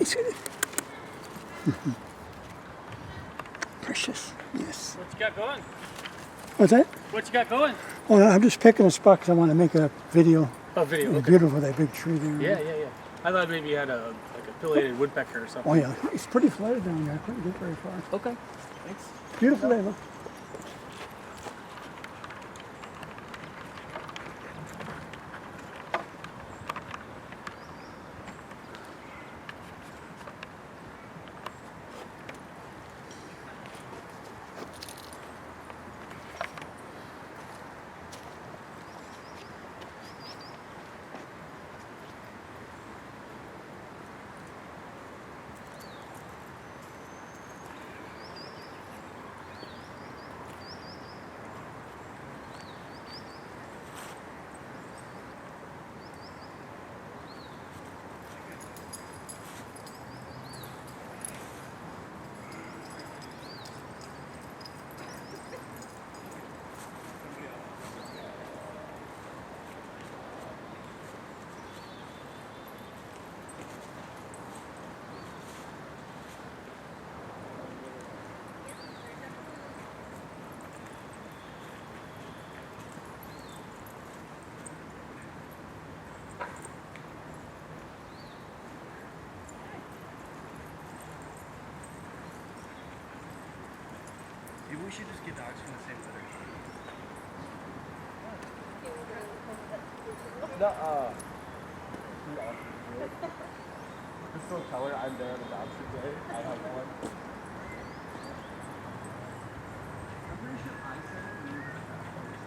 Hi, sweetie. Precious. Yes. What you got going? What's that? What you got going? Oh, I'm just picking a spot because I want to make a video. Oh, video. It's Okay. beautiful, that big tree there. Yeah. I thought maybe you had a pileated woodpecker or something. Oh yeah, it's pretty flooded down there. I couldn't get very far. Okay. Thanks. Beautiful day, look. Maybe we should just get dogs from the same litter. Nuh-uh. Just don't tell her I'm there on the dog today. I have one. I'm pretty sure I said it. And you heard that first.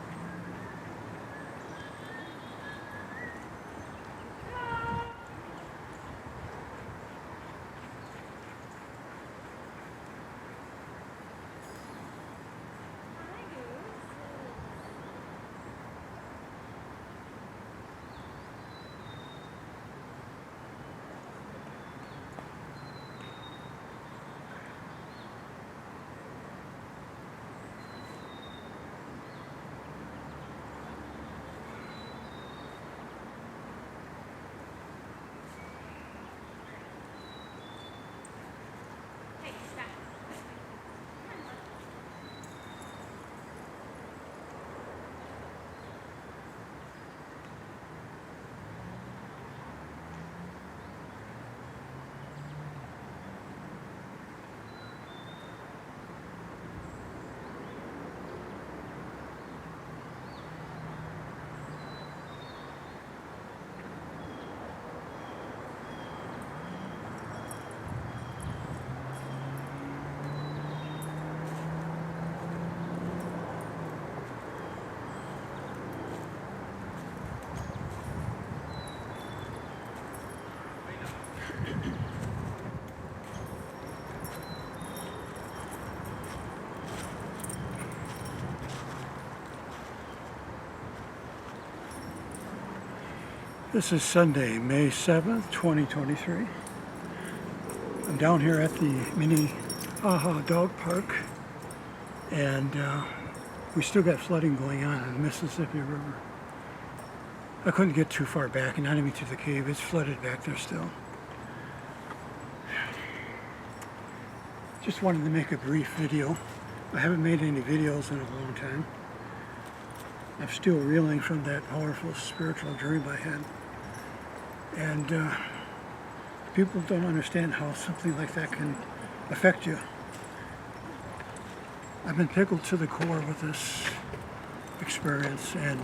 This is Sunday, May 7th, 2023. I'm down here at the mini Aha Dog Park, and we still got flooding going on in the Mississippi River. I couldn't get too far back, and not even to the cave. It's flooded back there still. Just wanted to make a brief video. I haven't made any videos in a long time. I'm still reeling from that powerful spiritual dream I had. And people don't understand how something like that can affect you. I've been tickled to the core with this experience, and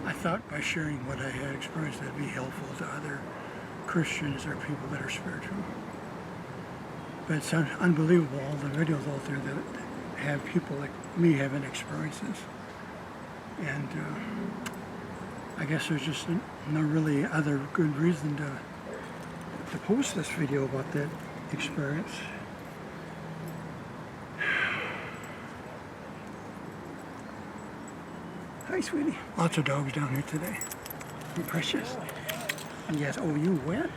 I thought by sharing what I had experienced that'd be helpful to other Christians or people that are spiritual. But it's unbelievable, all the videos out there that have people like me having experiences. And I guess there's just no really other good reason to post this video about that experience. Hi, sweetie. Lots of dogs down here today. You're precious. And yes, oh, you wet?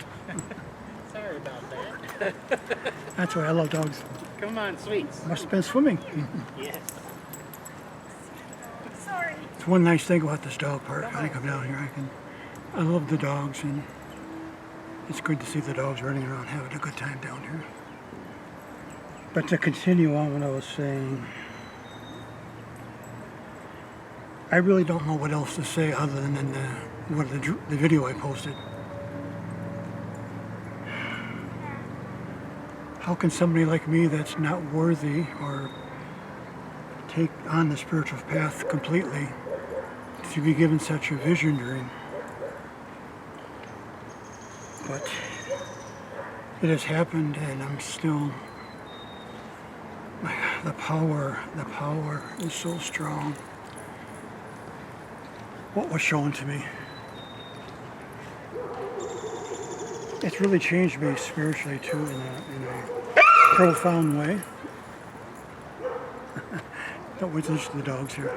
Sorry about that. That's why I love dogs. Come on, sweets. Must have been swimming. Yes. It's one nice thing about this dog park. When I come down here, I love the dogs, and It's good to see the dogs running around having a good time down here. But to continue on what I was saying, I really don't know what else to say other than the video I posted. How can somebody like me that's not worthy or take on the spiritual path completely to be given such a vision dream? But it has happened, and I'm still, the power is so strong. What was shown to me, it's really changed me spiritually too in a profound way. Don't wait to listen to the dogs here.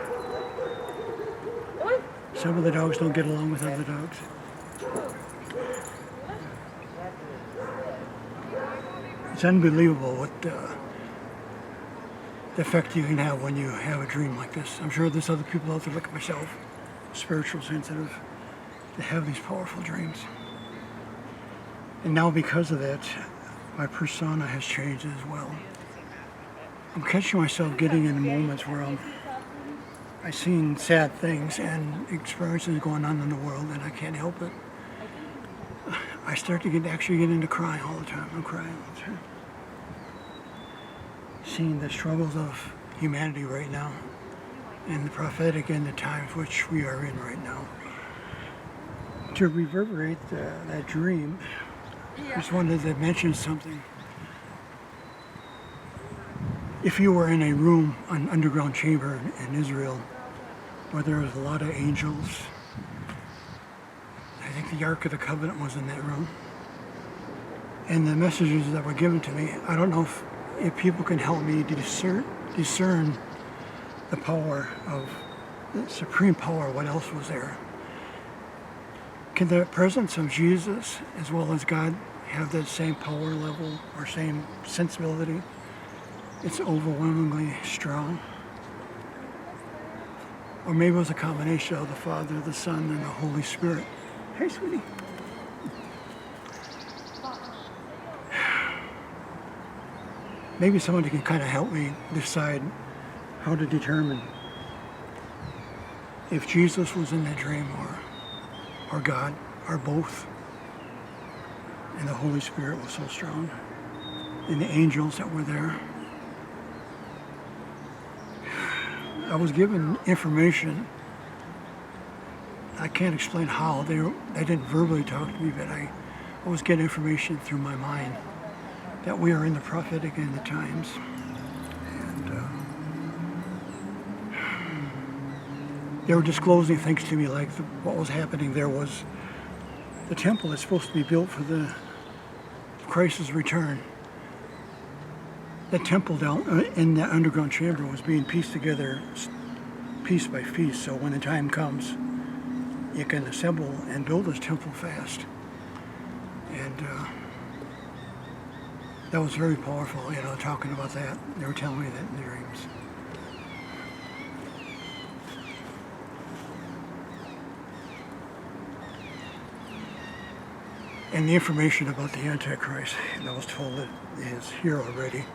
Some of the dogs don't get along with other dogs. It's unbelievable what the effect you can have when you have a dream like this. I'm sure there's other people out there like myself, spiritual sensitive, that have these powerful dreams. And now because of that, my persona has changed as well. I'm catching myself getting in moments where I'm seeing sad things and experiences going on in the world, and I can't help it. I start to actually get into crying all the time. I'm crying all the time. Seeing the struggles of humanity right now, and the prophetic and the times which we are in right now. To reverberate that dream, I just wanted to mention something. If you were in a room, an underground chamber in Israel, where there was a lot of angels, I think the Ark of the Covenant was in that room, and the messages that were given to me, I don't know if people can help me discern the power of the supreme power, what else was there. Can the presence of Jesus as well as God have that same power level or same sensibility? It's overwhelmingly strong. Or maybe it was a combination of the Father, the Son, and the Holy Spirit. Hey, sweetie. Maybe somebody can kind of help me decide how to determine if Jesus was in that dream or God, or both. And the Holy Spirit was so strong. And the angels that were there. I was given information. I can't explain how. They didn't verbally talk to me, but I was getting information through my mind that we are in the prophetic end of times. And they were disclosing things to me like what was happening there was the temple is supposed to be built for the Christ's return. The temple down in the underground chamber was being pieced together piece by piece, so when the time comes, you can assemble and build this temple fast. And that was very powerful, talking about that. They were telling me that in the dreams. And the information about the Antichrist that was told that is here already.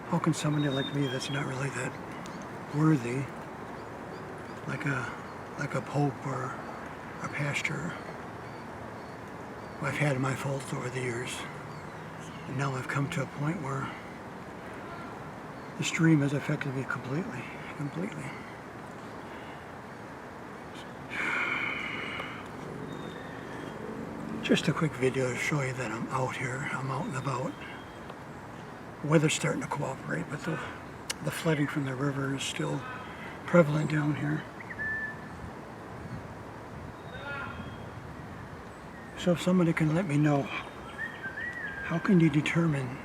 How can somebody like me that's not really that worthy, like a pope or a pastor, I've had my faults over the years, and now I've come to a point where this dream has affected me completely. Just a quick video to show you that I'm out here, I'm out and about. Weather's starting to cooperate, but the flooding from the river is still prevalent down here. So if somebody can let me know, how can you determine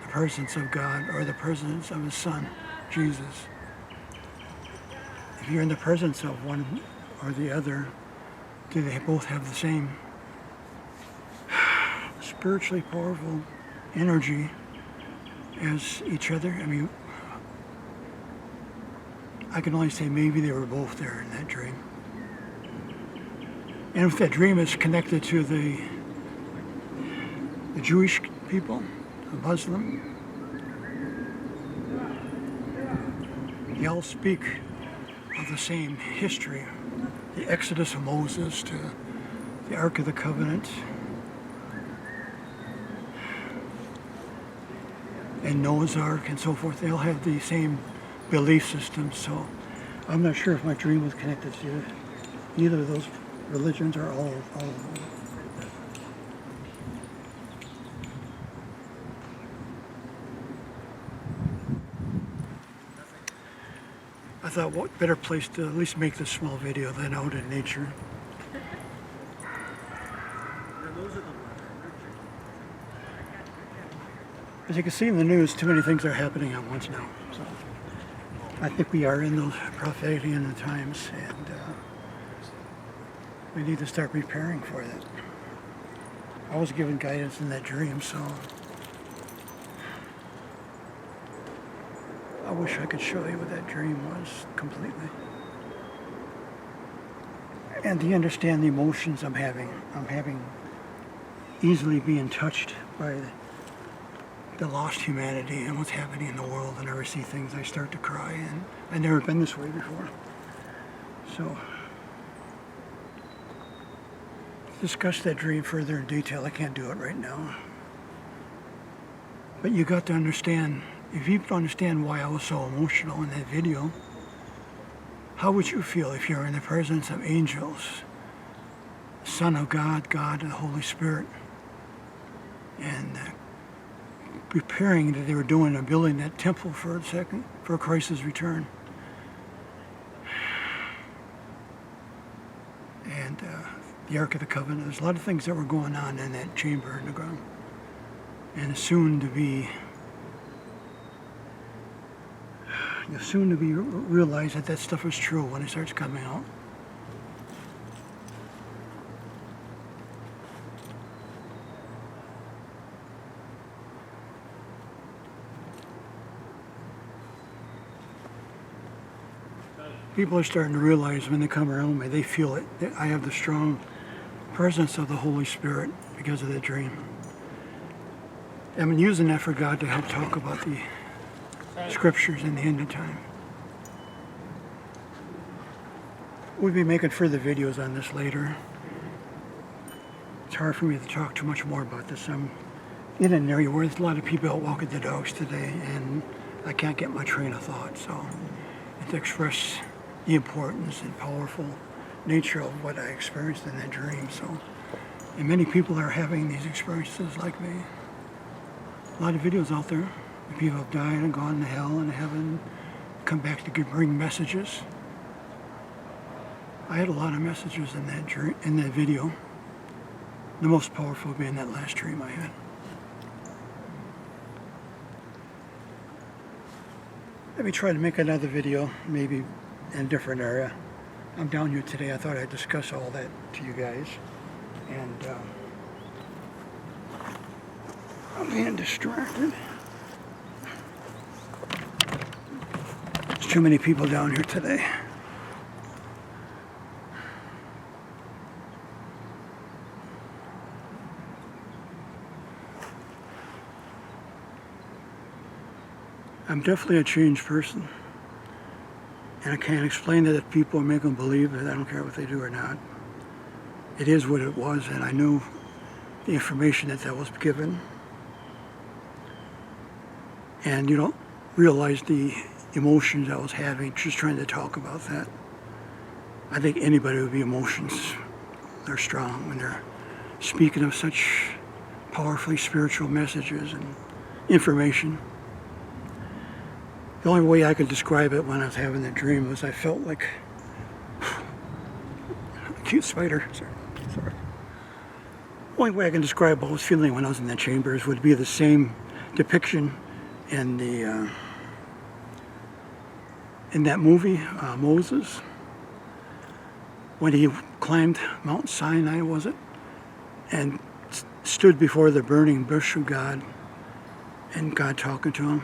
the presence of God or the presence of His Son, Jesus? If you're in the presence of one or the other, do they both have the same spiritually powerful energy as each other? I mean, I can only say maybe they were both there in that dream. And if that dream is connected to the Jewish people, the Muslim, they all speak of the same history. The Exodus of Moses to the Ark of the Covenant, and Noah's Ark and so forth. They all have the same belief systems. So I'm not sure if my dream was connected to either of those religions or all of them. I thought, what better place to at least make this small video than out in nature. As you can see in the news, too many things are happening at once now. So I think we are in those prophetic end of times, and we need to start preparing for that. I was given guidance in that dream, so I wish I could show you what that dream was completely. And to understand the emotions I'm having easily being touched by the lost humanity and what's happening in the world. Whenever I see things, I start to cry, and I've never been this way before. So, to discuss that dream further in detail, I can't do it right now. But you got to understand, if you understand why I was so emotional in that video, how would you feel if you're in the presence of angels, Son of God, God and the Holy Spirit, and preparing that they were doing and building that temple for Christ's return. And the Ark of the Covenant. There's a lot of things that were going on in that chamber in the ground. And soon to be realize that that stuff is true when it starts coming out. People are starting to realize when they come around me, they feel it. I have the strong presence of the Holy Spirit because of that dream. I've been using that for God to help talk about the scriptures in the end of time. We'll be making further videos on this later. It's hard for me to talk too much more about this. I'm in an area where there's a lot of people out walking the dogs today, and I can't get my train of thought. So to express the importance and powerful nature of what I experienced in that dream. So, and many people are having these experiences like me. A lot of videos out there. People have died and gone to hell and heaven, come back to bring messages. I had a lot of messages in that video. The most powerful being that last dream I had. Let me try to make another video, maybe in a different area. I'm down here today. I thought I'd discuss all that to you guys. And I'm being distracted. There's too many people down here today. I'm definitely a changed person. And I can't explain it if people make them believe it. I don't care what they do or not. It is what it was, and I knew the information that was given. And you don't realize the emotions I was having just trying to talk about that. I think anybody would be emotions. They're strong when they're speaking of such powerfully spiritual messages and information. The only way I could describe it when I was having that dream was I felt like a cute spider. Sorry. The only way I can describe what I was feeling when I was in that chambers would be the same depiction in the in that movie Moses, when he climbed Mount Sinai, was it, and stood before the burning bush of God, and God talking to him.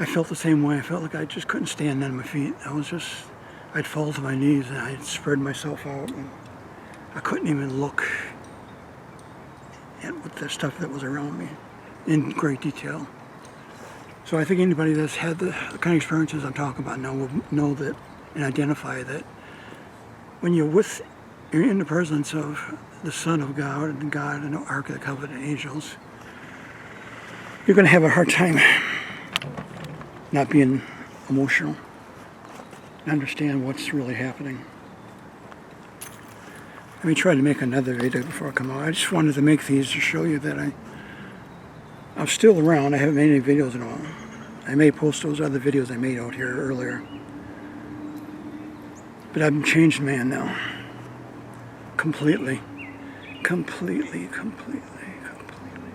I felt the same way. I felt like I just couldn't stand on my feet. I was just I'd fall to my knees and I'd spread myself out, and I couldn't even look at what the stuff that was around me in great detail. So I think anybody that's had the kind of experiences I'm talking about now will know that and identify that when you're in the presence of the Son of God and God and the Ark of the Covenant angels, you're going to have a hard time not being emotional and understand what's really happening. Let me try to make another video before I come out. I just wanted to make these to show you that I'm still around. I haven't made any videos at all. I may post those other videos I made out here earlier. But I'm a changed man now. Completely. Completely, completely, completely.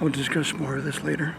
I'll discuss more of this later.